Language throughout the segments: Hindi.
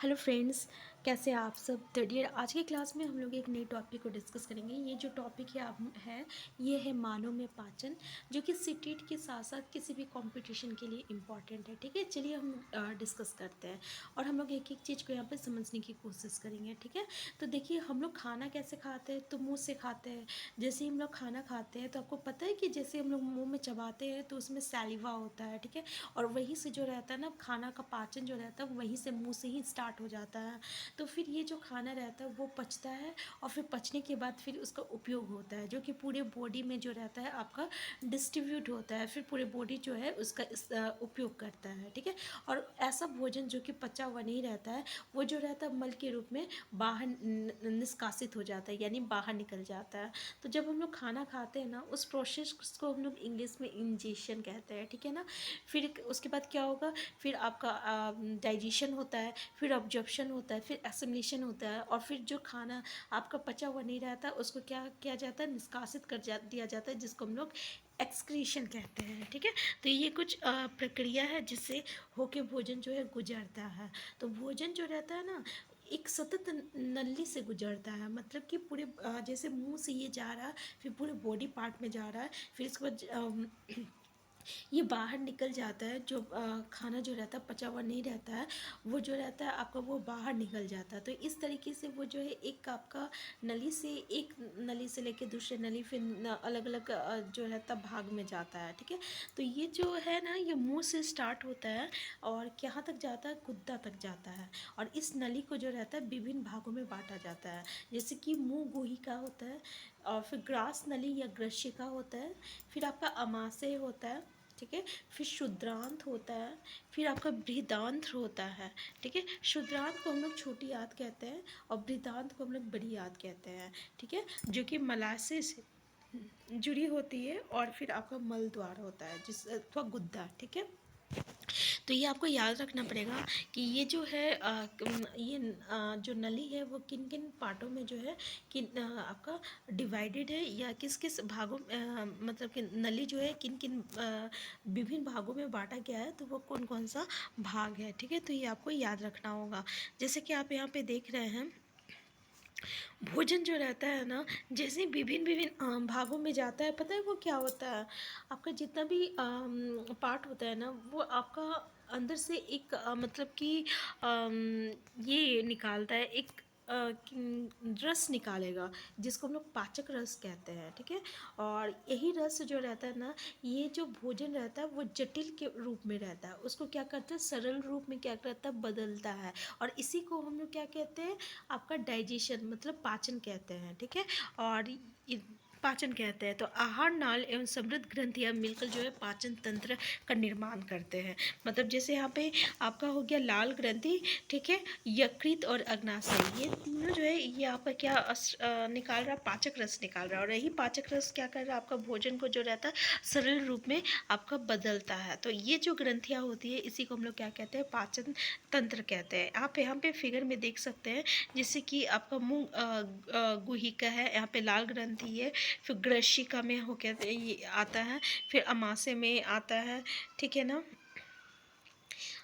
हेलो फ्रेंड्स, कैसे हैं आप सब। थर्ड ईयर आज की क्लास में हम लोग एक नई टॉपिक को डिस्कस करेंगे। ये जो टॉपिक है ये है मानव में पाचन, जो कि सीटेट के साथ साथ किसी भी कंपटीशन के लिए इम्पॉर्टेंट है। ठीक है, चलिए हम डिस्कस करते हैं और हम लोग एक एक चीज़ को यहाँ पे समझने की कोशिश करेंगे। ठीक है, तो देखिए हम लोग खाना कैसे खाते हैं, तो मुँह से खाते हैं। जैसे ही हम लोग खाना खाते हैं तो आपको पता है कि जैसे हम लोग मुँह में चबाते हैं तो उसमें सैलिवा होता है। ठीक है, और वहीं से जो रहता है ना, खाना का पाचन जो रहता है वहीं से मुंह से ही स्टार्ट हो जाता है। तो फिर ये जो खाना रहता है वो पचता है और फिर पचने के बाद फिर उसका उपयोग होता है, जो कि पूरे बॉडी में जो रहता है आपका डिस्ट्रीब्यूट होता है। फिर पूरे बॉडी जो है उसका उपयोग करता है। ठीक है, और ऐसा भोजन जो कि पचा हुआ नहीं रहता है वो जो रहता है मल के रूप में बाहर निष्कासित हो जाता है, यानी बाहर निकल जाता है। तो जब हम लोग खाना खाते हैं ना, उस प्रोसेस को हम लोग इंग्लिश में इंजेशन कहते हैं। ठीक है ना, फिर उसके बाद क्या होगा, फिर आपका डाइजेशन होता है, फिर ऑब्जॉर्प्शन होता है, फिर एसिमिलेशन होता है, और फिर जो खाना आपका पचा हुआ नहीं रहता उसको क्या किया जाता है, निष्कासित दिया जाता है, जिसको हम लोग एक्सक्रीशन कहते हैं। ठीक है, तो ये कुछ प्रक्रिया है जिससे होके भोजन जो है गुजरता है। तो भोजन जो रहता है ना, एक सतत नली से गुजरता है, मतलब कि पूरे जैसे मुंह से ये जा रहा है, फिर पूरे बॉडी पार्ट में जा रहा है, फिर इसके बाद ये बाहर निकल जाता है। जो खाना जो रहता है पचा हुआ नहीं रहता है, वो जो रहता है आपका वो बाहर निकल जाता है। तो इस तरीके से वो जो है एक आपका नली से, एक नली से लेके दूसरे नली, फिर अलग अलग जो रहता है भाग में जाता है। ठीक है, तो ये जो है ना, ये मुंह से स्टार्ट होता है और कहाँ तक जाता है, गुद्दा तक जाता है। और इस नली को जो रहता है विभिन्न भागों में बांटा जाता है, जैसे कि मुंह गुहिका होता है, और फिर ग्रास नली या ग्रशिका होता है, फिर आपका अमाशय होता है। ठीक है, फिर शुद्रांत होता है, फिर आपका बृहदांत होता है। ठीक है, शुद्रांत को हम लोग छोटी आंत कहते हैं और बृहदांत को हम लोग बड़ी आंत कहते हैं। ठीक है, जो कि मलाशय से जुड़ी होती है, और फिर आपका मल द्वार होता है जिस अथवा गुद्दा। ठीक है, तो ये आपको याद रखना पड़ेगा कि ये जो है जो नली है वो किन किन पार्टों में जो है किन आपका डिवाइडेड है, या किस किस भागों मतलब कि नली जो है किन किन विभिन्न भागों में बांटा गया है, तो वो कौन कौन सा भाग है। ठीक है, तो ये आपको याद रखना होगा। जैसे कि आप यहाँ पे देख रहे हैं, भोजन जो रहता है ना, जैसे विभिन्न विभिन्न भागों में जाता है, पता है वो क्या होता है, आपका जितना भी पार्ट होता है ना, वो आपका अंदर से एक मतलब कि ये निकालता है, एक रस निकालेगा, जिसको हम लोग पाचक रस कहते हैं। ठीक है, और यही रस जो रहता है ना, ये जो भोजन रहता है वो जटिल के रूप में रहता है, उसको क्या करता है, सरल रूप में क्या करता है, बदलता है। और इसी को हम लोग क्या कहते हैं, आपका डाइजेशन मतलब पाचन कहते हैं। ठीक है, और पाचन कहते हैं। तो आहार नाल एवं समृद्ध ग्रंथियाँ मिलकर जो है पाचन तंत्र का निर्माण करते हैं। मतलब जैसे यहाँ पे आपका हो गया लाल ग्रंथि, ठीक है, यकृत और अग्नाशय, ये तीनों जो है ये आपका क्या निकाल रहा है, पाचक रस निकाल रहा है। और यही पाचक रस क्या कर रहा है, आपका भोजन को जो रहता है सरल रूप में आपका बदलता है। तो ये जो ग्रंथियाँ होती है इसी को हम लोग क्या कहते हैं, पाचन तंत्र कहते हैं। आप यहाँ पे फिगर में देख सकते हैं, जैसे कि आपका मुंह गुहिका है, यहाँ पे लाल ग्रंथि है, फिर ग्रशिका में हो क्या ये आता है, फिर अमाशय में आता है। ठीक है ना,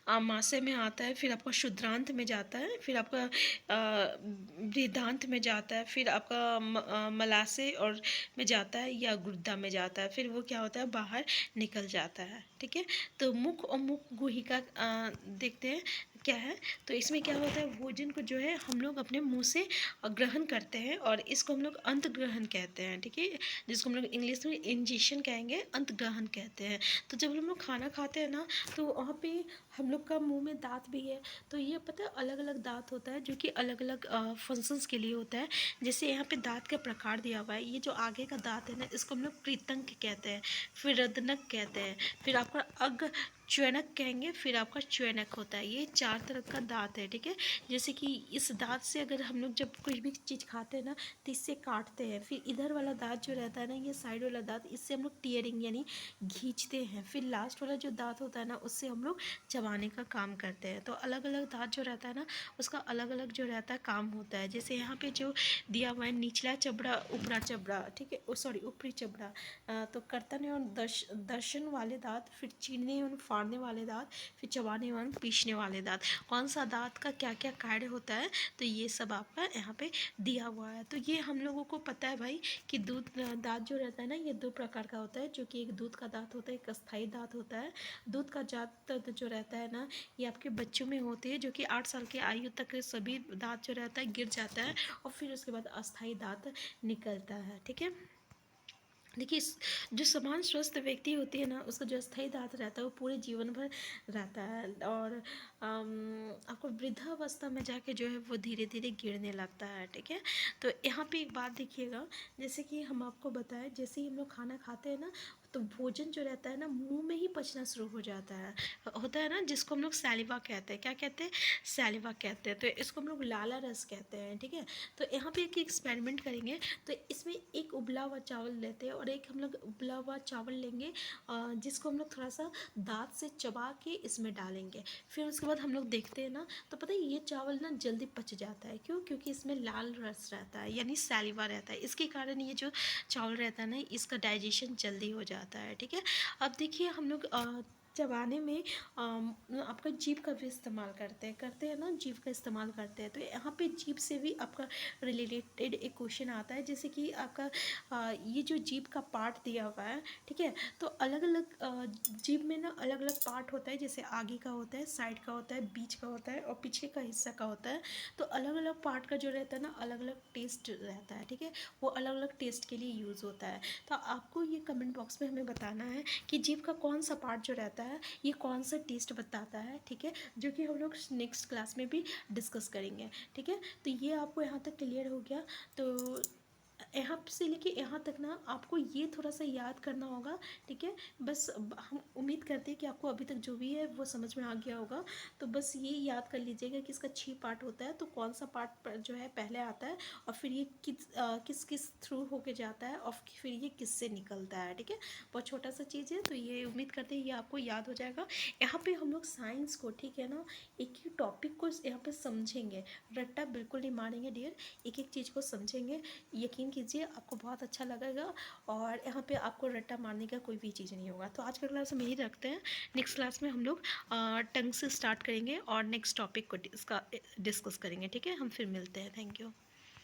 आमाशय में आता है, फिर आपका शुद्रांत में जाता है, फिर आपका बृहदांत में जाता है, फिर आपका मलाशय और में जाता है या गुर्दा में जाता है, फिर वो क्या होता है, बाहर निकल जाता है। ठीक है, तो मुख और मुख गुहिका देखते हैं क्या है। तो इसमें क्या होता है, भोजन को जो है हम लोग अपने मुंह से ग्रहण करते हैं, और इसको हम लोग अंत ग्रहण कहते हैं। ठीक है, जिसको हम लोग इंग्लिश में इंजेशन कहेंगे, अंत ग्रहण कहते हैं। तो जब हम लोग खाना खाते हैं ना, तो वहाँ पे हम लोग का मुंह में दांत भी है। तो ये पता है अलग अलग दांत होता है, जो कि अलग अलग फंक्शंस के लिए होता है। जैसे यहाँ पे दांत का प्रकार दिया हुआ है, ये जो आगे का दांत है ना, इसको हम लोग कृतंक कहते हैं, फिर रदनक कहते हैं, फिर आपका अग च्वैनक कहेंगे, फिर आपका च्वैनक होता है। ये 4 तरह का दांत है। ठीक है, जैसे कि इस दांत से अगर हम लोग जब कोई भी चीज़ खाते हैं ना, तो इससे काटते हैं। फिर इधर वाला दांत जो रहता है ना, ये साइड वाला दांत, इससे हम लोग टीयरिंग यानी खींचते हैं। फिर लास्ट वाला जो दांत होता है ना, उससे हम लोग चबाने का काम करते हैं। तो अलग अलग दांत जो रहता है ना, उसका अलग अलग जो रहता है काम होता है। जैसे यहाँ पे जो दिया हुआ है, निचला चबड़ा, ऊपरा चबड़ा, ठीक है, सॉरी ऊपरी चबड़ा, तो कर्तन एवं दर्शन वाले दांत, फिर चीरने एवं फाड़ने वाले दाँत, फिर चबाने एवं पीसने वाले दाँत। कौन सा दाँत का क्या क्या कार्य होता है, तो ये सब आपका यहाँ पे दिया हुआ है। तो ये हम लोगों को पता है भाई कि दाँत जो रहता है ना, ये दो प्रकार का होता है, जो कि एक दूध का दाँत होता है, एक अस्थायी दाँत होता है। दूध का दाँत जो रहता है ना, ये आपके बच्चों में होते हैं, जो कि 8 साल की आयु तक सभी दाँत जो रहता है गिर जाता है और फिर उसके बाद अस्थायी दाँत निकलता है। ठीक है, देखिए जो समान स्वस्थ व्यक्ति होती है ना, उसका जो अस्थायी दांत रहता है वो पूरे जीवन भर रहता है और आपको वृद्धावस्था में जाके जो है वो धीरे धीरे गिरने लगता है। ठीक है, तो यहाँ पे एक बात देखिएगा, जैसे कि हम आपको बताएं, जैसे ही हम लोग खाना खाते हैं ना, तो भोजन जो रहता है ना मुंह में ही पचना शुरू हो जाता है, होता है ना, जिसको हम लोग सैलिवा कहते हैं। क्या कहते हैं? सैलिवा कहते हैं। तो इसको हम लोग लाला रस कहते हैं। ठीक है, तो यहाँ पे एक एक्सपेरिमेंट करेंगे। तो इसमें एक उबला हुआ चावल लेते हैं और एक हम लोग उबला हुआ चावल लेंगे, जिसको हम लोग थोड़ा सा दांत से चबा के इसमें डालेंगे। फिर उसके बाद हम लोग देखते हैं ना, तो पता है ये चावल ना जल्दी पच जाता है। क्यों? क्योंकि इसमें लाल रस रहता है, यानी सैलिवा रहता है। इसके कारण ये जो चावल रहता है ना, इसका डाइजेशन जल्दी हो जाता है। ठीक है, अब देखिए हम लोग चबाने में आपका जीभ का भी इस्तेमाल करते हैं ना, जीभ का इस्तेमाल करते हैं। तो यहाँ पे जीभ से भी आपका रिलेटेड एक क्वेश्चन आता है, जैसे कि आपका ये जो जीभ का पार्ट दिया हुआ है। ठीक है, तो अलग अलग जीभ में ना अलग अलग पार्ट होता है, जैसे आगे का होता है, साइड का होता है, बीच का होता है और पीछे का हिस्सा का होता है। तो अलग अलग पार्ट का जो रहता है ना, अलग अलग टेस्ट रहता है। ठीक है, वो अलग अलग टेस्ट के लिए यूज़ होता है। तो आपको ये कमेंट बॉक्स में हमें बताना है कि जीभ का कौन सा पार्ट जो रहता है ये कौन सा टेस्ट बताता है। ठीक है, जो कि हम लोग नेक्स्ट क्लास में भी डिस्कस करेंगे। ठीक है, तो ये आपको यहाँ तक क्लियर हो गया। तो यहाँ से लेके यहाँ तक ना आपको ये थोड़ा सा याद करना होगा। ठीक है, बस हम उम्मीद करते हैं कि आपको अभी तक जो भी है वो समझ में आ गया होगा। तो बस ये याद कर लीजिएगा कि इसका 6 पार्ट होता है, तो कौन सा पार्ट जो है पहले आता है और फिर ये किस किस थ्रू होके जाता है और फिर ये किससे निकलता है। ठीक है, बहुत छोटा सा चीज़ है, तो ये उम्मीद करते हैं ये आपको याद हो जाएगा। यहाँ पे हम लोग साइंस को, ठीक है ना, एक ही टॉपिक को यहाँ पे समझेंगे, रट्टा बिल्कुल नहीं मारेंगे डियर, एक एक चीज़ को समझेंगे। यकीन कीजिए आपको बहुत अच्छा लगेगा और यहाँ पे आपको रट्टा मारने का कोई भी चीज़ नहीं होगा। तो आज का क्लास हम यही रखते हैं, नेक्स्ट क्लास में हम लोग टंग से स्टार्ट करेंगे और नेक्स्ट टॉपिक को डिस्कस करेंगे। ठीक है, हम फिर मिलते हैं। Thank you.